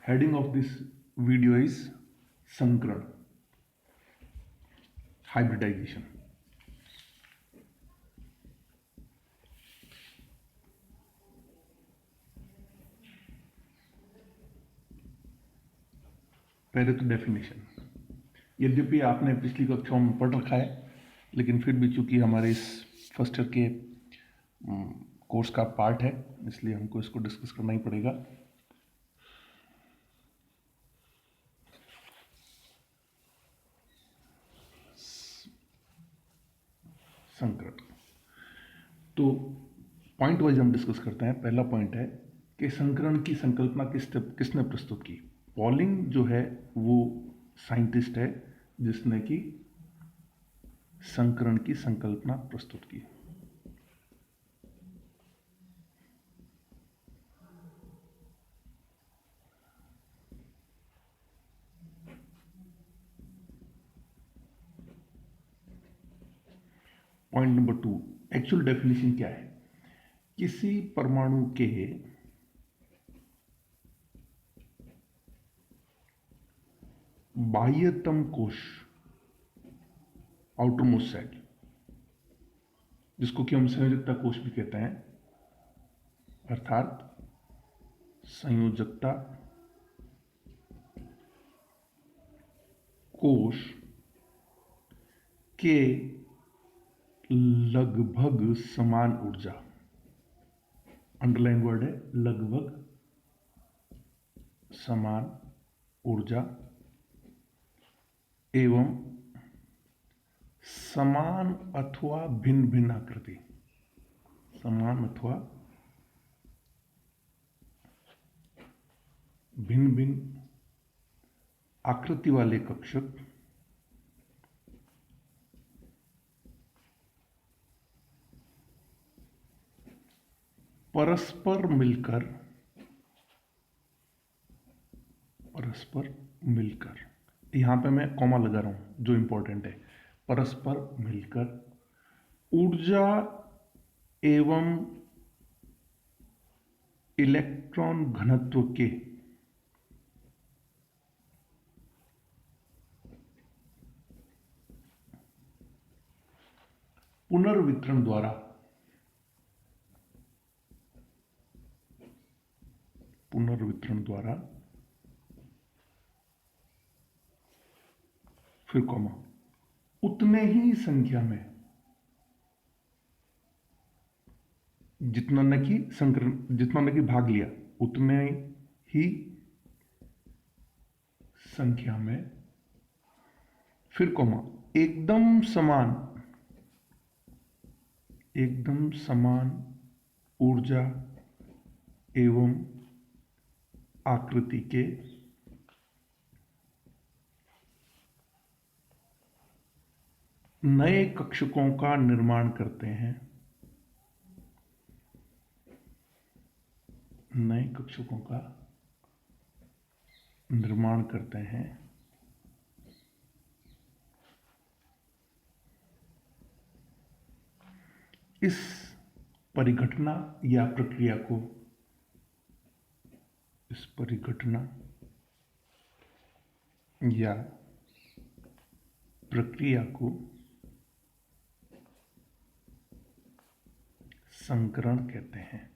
Heading of this video is Sankran, hybridization. पहले तो definition, यद्यपि आपने पिछली कक्षाओं में पढ़ रखा है, लेकिन फिर भी चूंकि हमारे इस फर्स्ट ईयर के कोर्स का पार्ट है, इसलिए हमको इसको डिस्कस करना ही पड़ेगा। संकरण, तो पॉइंट वाइज हम डिस्कस करते हैं। पहला पॉइंट है कि संकरण की संकल्पना किसने प्रस्तुत की। पॉलिंग जो है वो साइंटिस्ट है जिसने कि संकरण की संकल्पना प्रस्तुत की। पॉइंट नंबर 2, एक्चुअल डेफिनेशन क्या है। किसी परमाणु के बाह्यतम कोश, आउटरमोस्ट सेल, जिसको कि हम संयोजकता कोश भी कहते हैं, अर्थात संयोजकता कोश के लगभग समान ऊर्जा, अंडरलाइन वर्ड है लगभग समान ऊर्जा, एवं समान अथवा भिन्न भिन्न आकृति, समान अथवा भिन्न भिन्न आकृति वाले कक्षक परस्पर मिलकर, यहां पे मैं कॉमा लगा रहा हूं जो इंपॉर्टेंट है, परस्पर मिलकर ऊर्जा एवं इलेक्ट्रॉन घनत्व के पुनर्वितरण द्वारा फिर कॉमा उतने ही संख्या में, जितना न कि भाग लिया, उतने ही संख्या में, फिर कॉमा एकदम समान ऊर्जा एवं आकृति के नए कक्षकों का निर्माण करते हैं, नए कक्षकों का निर्माण करते हैं। इस परिघटना या प्रक्रिया को संकरण कहते हैं।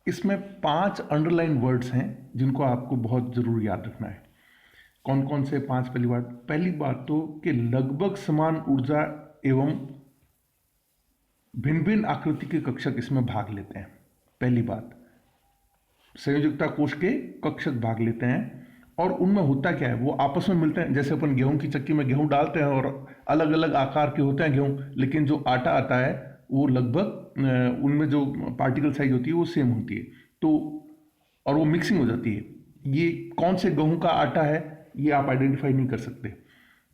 इसमें 5 अंडरलाइन वर्ड्स हैं जिनको आपको बहुत जरूर याद रखना है। कौन कौन से 5? पहली बात तो कि लगभग समान ऊर्जा एवं भिन्न भिन्न आकृति के कक्षक इसमें भाग लेते हैं। पहली बात, संयोजकता कोश के कक्षक भाग लेते हैं, और उनमें होता क्या है, वो आपस में मिलते हैं। जैसे अपन गेहूं की चक्की में गेहूं डालते हैं और अलग अलग आकार के होते हैं गेहूं, लेकिन जो आटा आता है वो लगभग उनमें जो पार्टिकल साइज होती है वो सेम होती है, तो और वो मिक्सिंग हो जाती है। ये कौन से गेहूं का आटा है ये आप आइडेंटिफाई नहीं कर सकते।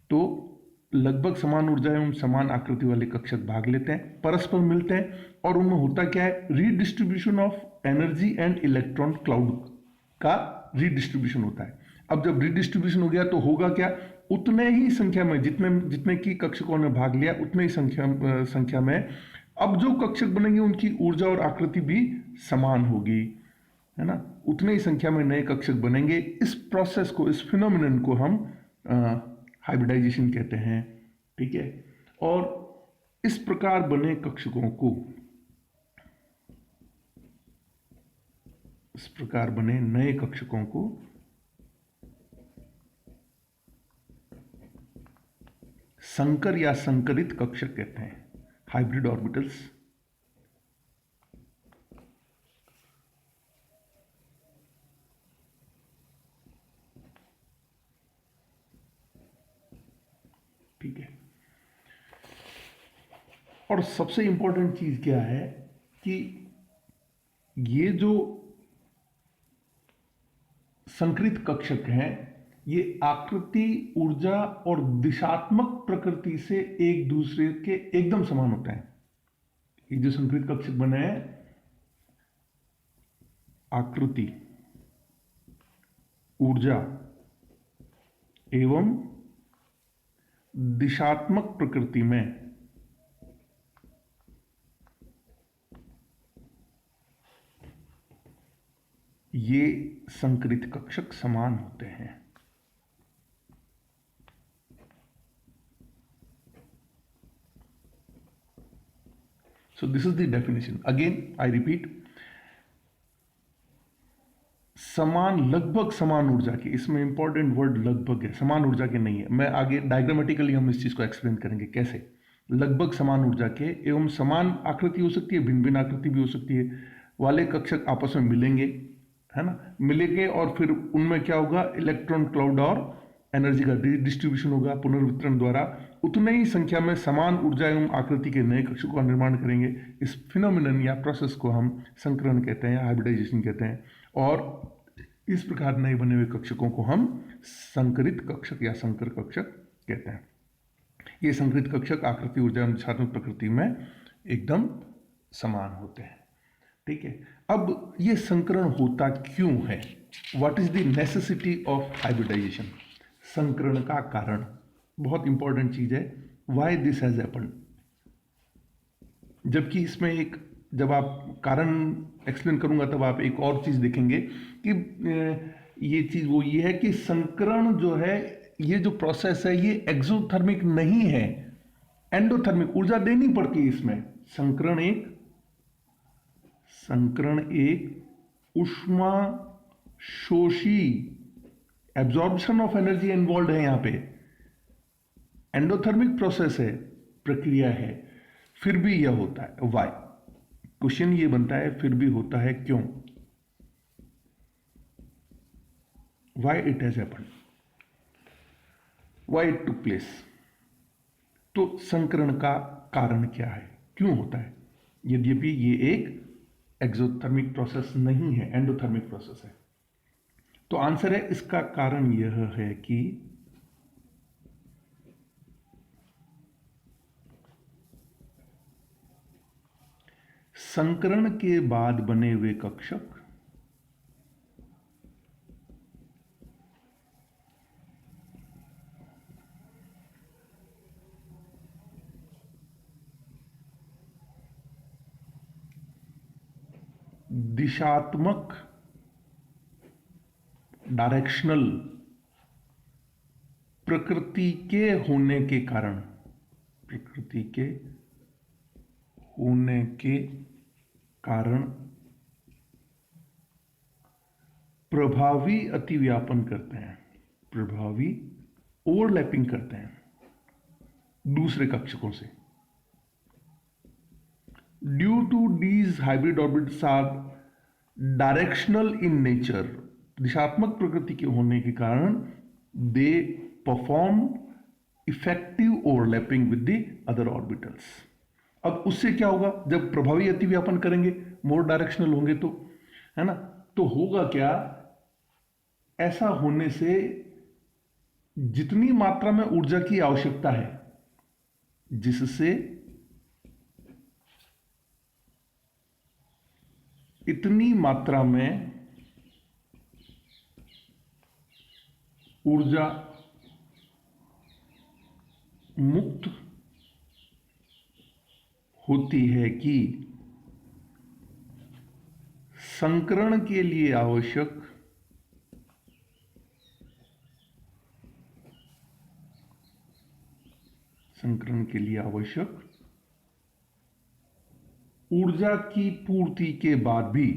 तो लगभग समान ऊर्जा एवं समान आकृति वाले कक्षक भाग लेते हैं, परस्पर मिलते हैं, और उनमें होता क्या है, redistribution of energy and electron cloud का रीडिस्ट्रीब्यूशन होता है। अब जब रीडिस्ट्रीब्यूशन हो गया तो होगा क्या, उतने ही संख्या में जितने की कक्षकों ने भाग लिया, उतने ही संख्या में अब जो कक्षक बनेंगे उनकी ऊर्जा और आकृति भी समान होगी, है ना। उतने ही संख्या में नए कक्षक बनेंगे। इस प्रोसेस को, इस फिनोमिनन को हम हाइब्रिडाइजेशन कहते हैं, ठीक है। और इस प्रकार बने कक्षकों को, इस प्रकार बने नए कक्षकों को संकर या संकरित कक्षक कहते हैं, हाइब्रिड ऑर्बिटल्स। ठीक है। और सबसे इंपॉर्टेंट चीज क्या है कि ये जो संकरित कक्षक हैं, ये आकृति, ऊर्जा और दिशात्मक प्रकृति से एक दूसरे के एकदम समान होते हैं। ये जो संकरित कक्षक बने हैं, आकृति, ऊर्जा एवं दिशात्मक प्रकृति में ये संकरित कक्षक समान होते हैं। So this is the definition. Again, I repeat. समान, लगभग समान ऊर्जा की, इसमें इंपॉर्टेंट वर्ड लगभग है, समान ऊर्जा के नहीं है। मैं आगे डायग्रामेटिकली हम इस चीज को एक्सप्लेन करेंगे कैसे। लगभग समान ऊर्जा के एवं समान आकृति हो सकती है, भिन्न भिन्न आकृति भी हो सकती है, वाले कक्षक आपस में मिलेंगे, है ना। मिलेंगे और फिर उनमें क्या होगा, इलेक्ट्रॉन क्लाउड और एनर्जी का डिस्ट्रीब्यूशन होगा पुनर्वितरण द्वारा। उतने ही संख्या में समान ऊर्जा एवं आकृति के नए कक्षकों का निर्माण करेंगे। इस फिनोमिनन या प्रोसेस को हम संकरण कहते हैं, हाइब्रिडाइजेशन कहते हैं। और इस प्रकार नए बने हुए कक्षकों को हम संकरित कक्षक या संकर कक्षक कहते हैं। ये संकरित कक्षक आकृति, ऊर्जा एवं दिशात्मक प्रकृति में एकदम समान होते हैं, ठीक है। अब ये संकरण होता क्यों है? What is the necessity of hybridisation? संकरण का कारण बहुत इंपॉर्टेंट चीज है। Why this has happened? जबकि इसमें एक, जब आप कारण एक्सप्लेन करूंगा तब आप एक और चीज देखेंगे कि ये चीज वो ये है कि संकरण जो है, ये जो प्रोसेस है, ये एक्सोथर्मिक नहीं है, एंडोथर्मिक। ऊर्जा देनी पड़ती है इसमें। संकरण एक ऊष्मा शोषी, एब्जॉर्प्शन ऑफ एनर्जी इन्वॉल्व है यहां पे, एंडोथर्मिक प्रोसेस है, प्रक्रिया है, फिर भी यह होता है। वाई? क्वेश्चन ये बनता है, फिर भी होता है क्यों? Why it has happened, why it took place. तो संकरण का कारण क्या है, क्यों होता है? यद्यपि ये एक एक्सोथर्मिक प्रोसेस नहीं है, एंडोथर्मिक प्रोसेस है। तो आंसर है, इसका कारण यह है कि संकरण के बाद बने हुए कक्षक दिशात्मक, डायरेक्शनल प्रकृति के होने के कारण, प्रकृति के होने के कारण प्रभावी अतिव्यापन करते हैं, प्रभावी ओवरलैपिंग करते हैं दूसरे कक्षकों से। Due to these hybrid orbits are directional in nature, दिशात्मक प्रकृति के होने के कारण they perform effective overlapping with the other orbitals. अब उससे क्या होगा, जब प्रभावी अतिव्यापन करेंगे, मोर डायरेक्शनल होंगे तो, है ना, तो होगा क्या, ऐसा होने से जितनी मात्रा में ऊर्जा की आवश्यकता है, जिससे इतनी मात्रा में ऊर्जा मुक्त होती है कि संकरण के लिए आवश्यक ऊर्जा की पूर्ति के बाद भी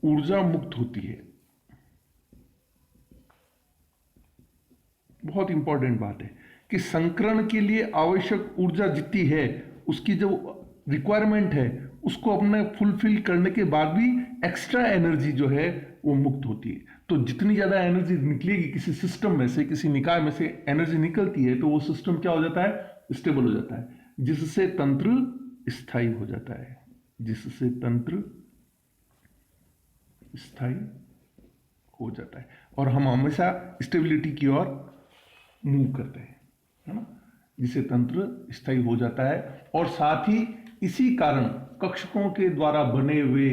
ऊर्जा मुक्त होती है। बहुत इंपॉर्टेंट बात है कि संकरण के लिए आवश्यक ऊर्जा जितनी है, उसकी जो रिक्वायरमेंट है उसको अपने फुलफिल करने के बाद भी एक्स्ट्रा एनर्जी जो है वो मुक्त होती है। तो जितनी ज़्यादा एनर्जी निकलेगी किसी सिस्टम में से, किसी निकाय में से एनर्जी निकलती है, तो वो सिस्टम क्या हो जाता है? स्टेबल हो जाता है, जिससे तंत्र स्थायी हो जाता है, जिससे तंत्र स्थायी हो जाता है और हम हमेशा स्टेबिलिटी की ओर मूव करते हैं, है ना, जिससे तंत्र स्थायी हो जाता है। और साथ ही इसी कारण कक्षकों के द्वारा बने हुए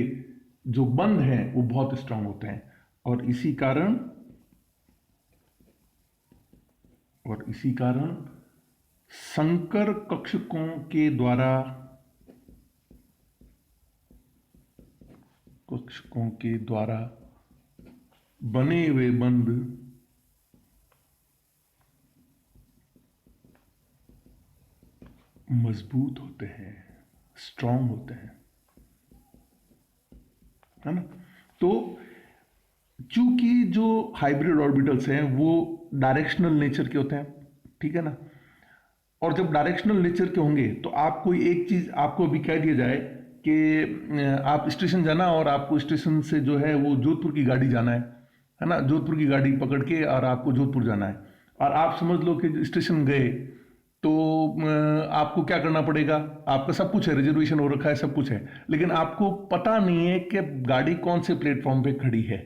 जो बंध हैं वो बहुत स्ट्रांग होते हैं और इसी कारण संकर कक्षकों के द्वारा बने हुए बंध मजबूत होते हैं, स्ट्रांग होते हैं, है ना। तो चूंकि जो हाइब्रिड ऑर्बिटल्स हैं वो डायरेक्शनल नेचर के होते हैं, ठीक है ना, और जब डायरेक्शनल नेचर के होंगे तो आप कोई एक चीज आपको अभी कह दिया जाए कि आप स्टेशन जाना और आपको स्टेशन से जो है वो जोधपुर की गाड़ी जाना है ना, जोधपुर की गाड़ी पकड़ के और आपको जोधपुर जाना है और आप समझ लो कि स्टेशन गए तो आपको क्या करना पड़ेगा? आपका सब कुछ है, रिजर्वेशन हो रखा है, सब कुछ है, लेकिन आपको पता नहीं है कि गाड़ी कौन से प्लेटफॉर्म पे खड़ी है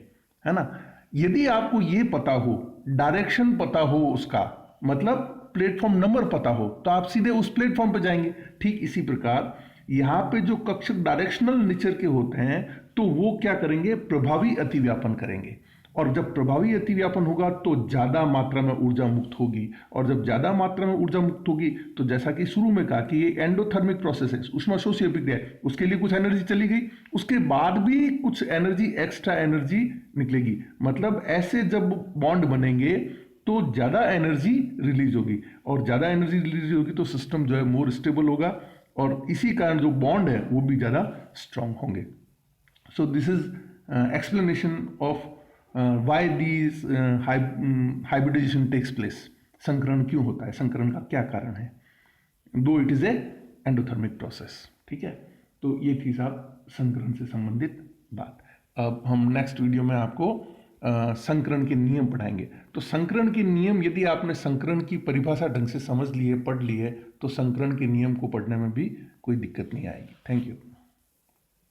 ना। यदि आपको ये पता हो, डायरेक्शन पता हो उसका, मतलब प्लेटफॉर्म नंबर पता हो, तो आप सीधे उस प्लेटफॉर्म पे जाएंगे। ठीक इसी प्रकार यहाँ पे जो कक्षक डायरेक्शनल नेचर के होते हैं तो वो क्या करेंगे? प्रभावी अतिव्यापन करेंगे और जब प्रभावी अतिव्यापन होगा तो ज्यादा मात्रा में ऊर्जा मुक्त होगी और जब ज्यादा मात्रा में ऊर्जा मुक्त होगी तो जैसा कि शुरू में कहा कि ये एंडोथर्मिक प्रोसेस है, ऊष्माशोषी अभिक्रिया है, उसके लिए कुछ एनर्जी चली गई, उसके बाद भी कुछ एनर्जी, एक्स्ट्रा एनर्जी निकलेगी। मतलब ऐसे जब बॉन्ड बनेंगे तो ज्यादा एनर्जी रिलीज होगी और ज्यादा एनर्जी रिलीज होगी तो सिस्टम जो है मोर स्टेबल होगा और इसी कारण जो बॉन्ड है वो भी ज्यादा स्ट्रांग होंगे। So this is explanation of why these hybridization takes place। संकरण क्यों होता है, संकरण का क्या कारण है, दो it is a endothermic process. ठीक है, तो ये थी साहब संकरण से संबंधित बात। अब हम नेक्स्ट वीडियो में आपको संकरण के नियम पढ़ाएंगे। तो संकरण के नियम, यदि आपने संकरण की परिभाषा ढंग से समझ ली है, पढ़ ली है, तो संकरण के नियम को पढ़ने में भी कोई दिक्कत नहीं आएगी। Thank you.